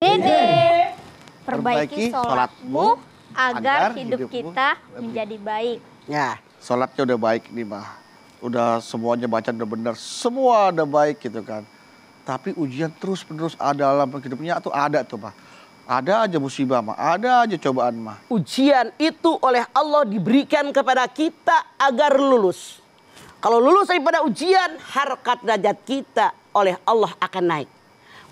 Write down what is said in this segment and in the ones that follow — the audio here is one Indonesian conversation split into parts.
Dede, perbaiki sholatmu agar hidup kita menjadi baik. Ya, sholatnya udah baik nih mah. Udah semuanya baca udah benar, semua udah baik gitu kan. Tapi ujian terus-menerus ada dalam hidupnya tuh ada tuh mah. Ada aja musibah mah, ada aja cobaan mah. ujian itu oleh Allah diberikan kepada kita agar lulus. Kalau lulus daripada ujian, harkat derajat kita oleh Allah akan naik.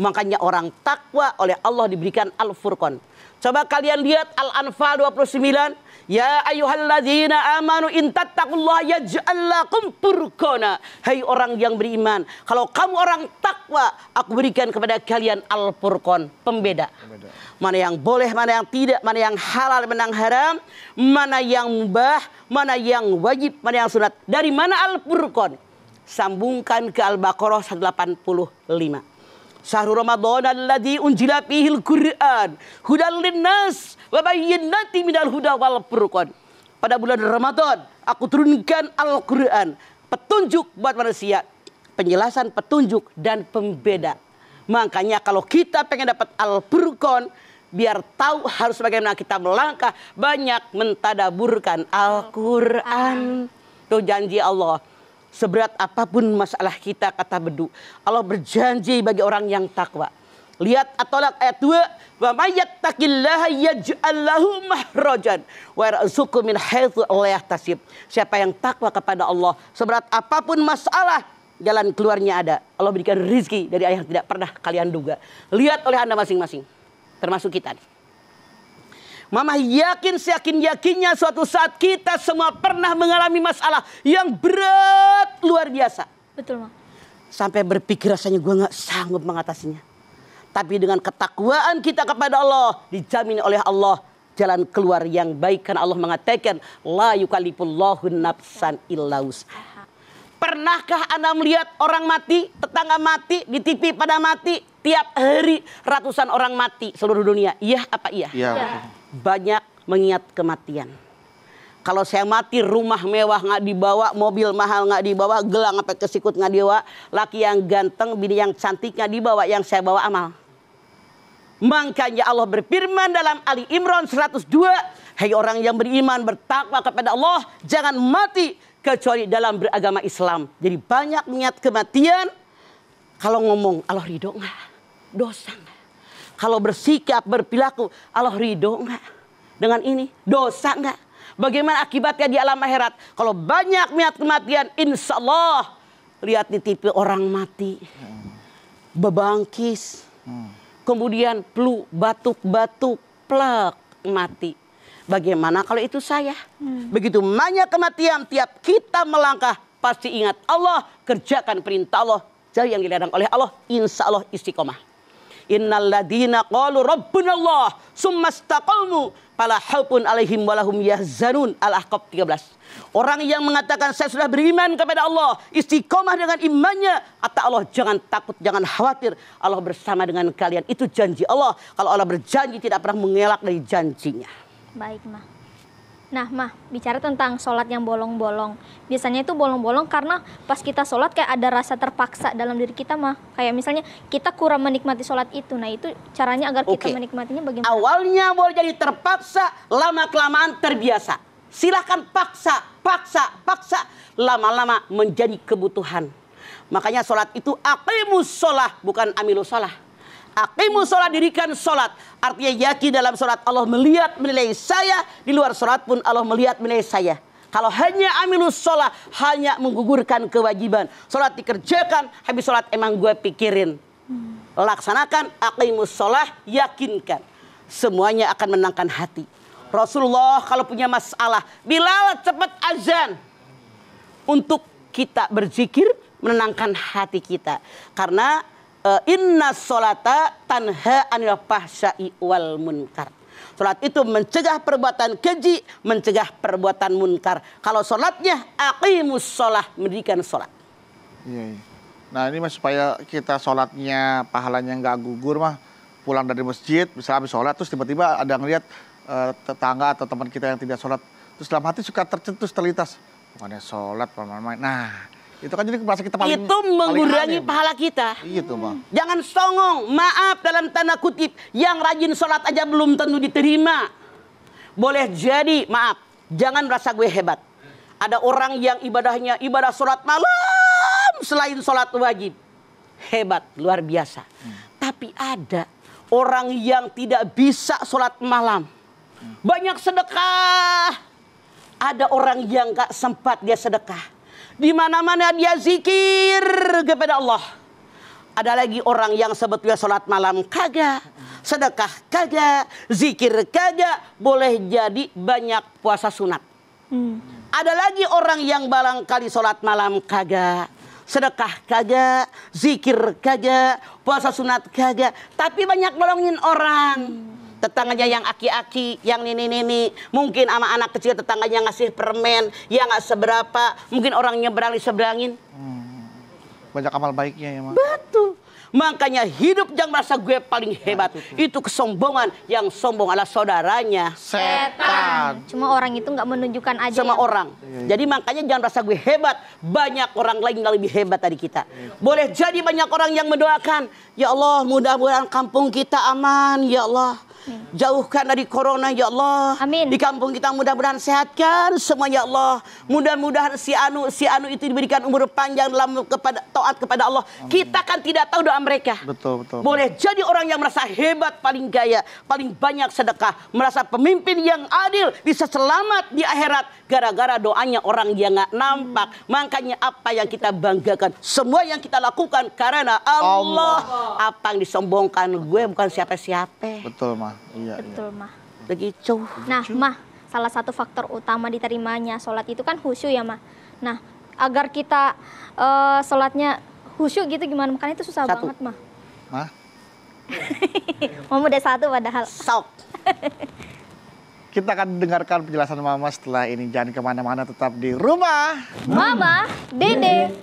Makanya orang takwa oleh Allah diberikan Al-Furqan. Coba kalian lihat Al-Anfal 29. Ya ayyuhalladzina amanu in tattaqullaha yaj'al lakum furqana. Hai orang yang beriman, kalau kamu orang takwa, aku berikan kepada kalian Al-Furqan, pembeda. Mana yang boleh, mana yang tidak, mana yang halal, mana yang haram, mana yang mubah, mana yang wajib, mana yang sunat. Dari mana Al-Furqan? Sambungkan ke Al-Baqarah 185. Syahrul Ramadan alladzi unzila fihil Qur'an hudal linnas wa bayyinatin minal huda wal furqan. Pada bulan Ramadan aku turunkan Al-Qur'an, petunjuk buat manusia, penjelasan, petunjuk dan pembeda. Makanya kalau kita pengen dapat Al-Furqan, biar tahu harus bagaimana kita melangkah, banyak mentadaburkan Al-Qur'an. Itu janji Allah. Seberat apapun masalah kita, kata Bedu, Allah berjanji bagi orang yang takwa. Lihat At-Tolak ayat 2. Wa may yattaqillaha yaj'al lahu mahrajan wa yarzuqhu min haitsu la yahtasib. Siapa yang takwa kepada Allah, seberat apapun masalah, jalan keluarnya ada. Allah berikan rezeki dari yang tidak pernah kalian duga. Lihat oleh Anda masing-masing, termasuk kita nih. Mama yakin, seyakin-yakinnya suatu saat kita semua pernah mengalami masalah yang berat luar biasa. Betul, Ma. Sampai berpikir rasanya gue gak sanggup mengatasinya. Tapi dengan ketakwaan kita kepada Allah, dijamin oleh Allah jalan keluar yang baik. Karena Allah mengatakan, la yukallifullahu nafsan illa wus'aha. Pernahkah Anda melihat orang mati, tetangga mati, di TV pada mati? Tiap hari ratusan orang mati seluruh dunia. Iya apa iya? Iya. Banyak mengingat kematian. Kalau saya mati, rumah mewah nggak dibawa, mobil mahal nggak dibawa, gelang sampai ke sikut nggak dibawa, laki yang ganteng, bini yang cantik nggak dibawa, yang saya bawa amal. Makanya Allah berfirman dalam Ali Imran 102, hai orang yang beriman bertakwa kepada Allah, jangan mati kecuali dalam beragama Islam. Jadi banyak mengingat kematian. Kalau ngomong Allah ridho nggak, dosa nggak? Kalau bersikap, berperilaku, Allah ridho nggak dengan ini? Dosa nggak? Bagaimana akibatnya di alam akhirat? Kalau banyak niat kematian, insya Allah. Lihat di TV orang mati, bebangkis, kemudian flu, batuk-batuk, plek, mati. Bagaimana kalau itu saya? Begitu banyak kematian, tiap kita melangkah, pasti ingat Allah, kerjakan perintah Allah, jauh yang dilarang oleh Allah, insya Allah istiqomah. Innal ladina qalu rabbunallah summa istaqamu fala khaufun alaihim walahum yahzanun. Al-Ahqaf 13. Orang yang mengatakan saya sudah beriman kepada Allah, istiqomah dengan imannya, kata Allah jangan takut, jangan khawatir, Allah bersama dengan kalian. Itu janji Allah. Kalau Allah berjanji tidak pernah mengelak dari janjinya. Baik, Ma. Nah, Ma, bicara tentang sholat yang bolong-bolong. Biasanya itu bolong-bolong karena pas kita sholat kayak ada rasa terpaksa dalam diri kita, Ma. Kayak misalnya kita kurang menikmati sholat itu. Nah, itu caranya agar kita menikmatinya bagaimana? Awalnya boleh jadi terpaksa, lama-kelamaan terbiasa. Silahkan paksa, lama-lama menjadi kebutuhan. Makanya sholat itu aqimus sholah, bukan amilus sholah. Aqimus sholat, dirikan sholat. Artinya yakin dalam sholat Allah melihat, menilai saya. Di luar sholat pun Allah melihat, menilai saya. Kalau hanya amilus sholat, hanya menggugurkan kewajiban. Sholat dikerjakan, habis sholat emang gue pikirin. Laksanakan, aqimus sholat, yakinkan. Semuanya akan menenangkan hati. Rasulullah kalau punya masalah, Bilal cepat azan. Untuk kita berzikir, menenangkan hati kita. Karena inna sholata tanha anil fahsya'i wal munkar. Sholat itu mencegah perbuatan keji, mencegah perbuatan munkar. Kalau sholatnya aqimus sholah, mendirikan sholat. Iya. Nah ini mas supaya kita sholatnya pahalanya nggak gugur mah, pulang dari masjid bisa habis sholat terus tiba-tiba ada ngeliat tetangga atau teman kita yang tidak sholat, terus dalam hati suka tercetus terlintas, bukannya sholat main-main. Nah Itu kan jadi merasa kita paling itu mengurangi paling pahala kita. Itu, Mah. Jangan songong, maaf dalam tanda kutip, yang rajin sholat aja belum tentu diterima. Boleh jadi, maaf, jangan merasa gue hebat. Ada orang yang ibadahnya ibadah sholat malam selain sholat wajib. Hebat, luar biasa. Tapi ada orang yang tidak bisa sholat malam. Banyak sedekah. Ada orang yang gak sempat dia sedekah. Di mana-mana dia zikir kepada Allah. Ada lagi orang yang sebetulnya sholat malam kagak, sedekah kagak, zikir kagak, boleh jadi banyak puasa sunat. Ada lagi orang yang barangkali sholat malam kagak, sedekah kagak, zikir kagak, puasa sunat kagak, tapi banyak nolongin orang. Tetangganya yang aki-aki, yang nini-nini, mungkin sama anak kecil tetangganya ngasih permen, yang nggak seberapa, mungkin orang nyebrang diseberangin. Banyak amal baiknya ya, Mah. Betul. Makanya hidup jangan merasa gue paling hebat. Itu kesombongan, yang sombong adalah saudaranya Setan. Cuma orang itu nggak menunjukkan aja. sama ya. orang. Jadi makanya jangan merasa gue hebat. Banyak orang lain yang lebih hebat dari kita. Boleh jadi banyak orang yang mendoakan, ya Allah mudah-mudahan kampung kita aman, ya Allah. Jauhkan dari corona ya Allah. Amin. Di kampung kita mudah-mudahan sehatkan semua ya Allah. Mudah-mudahan si anu itu diberikan umur panjang dalam taat kepada Allah. Kita kan tidak tahu doa mereka. Betul. Boleh jadi orang yang merasa hebat, paling gaya, paling banyak sedekah, merasa pemimpin yang adil, bisa selamat di akhirat gara-gara doanya orang yang nggak nampak. Makanya apa yang kita banggakan, semua yang kita lakukan karena Allah. Apa yang disombongkan, gue bukan siapa-siapa. Betul, Mah. Iya. Betul, Mah. Begitu. Nah, Mah, salah satu faktor utama diterimanya sholat itu kan khusyuk ya, Mah. Nah, agar kita sholatnya khusyuk gitu gimana? Makanya itu susah Satu. banget, Mah. Mah. Mau udah satu padahal. Sok. Kita akan dengarkan penjelasan Mama setelah ini. Jangan kemana-mana, tetap di rumah. Mama, Dede.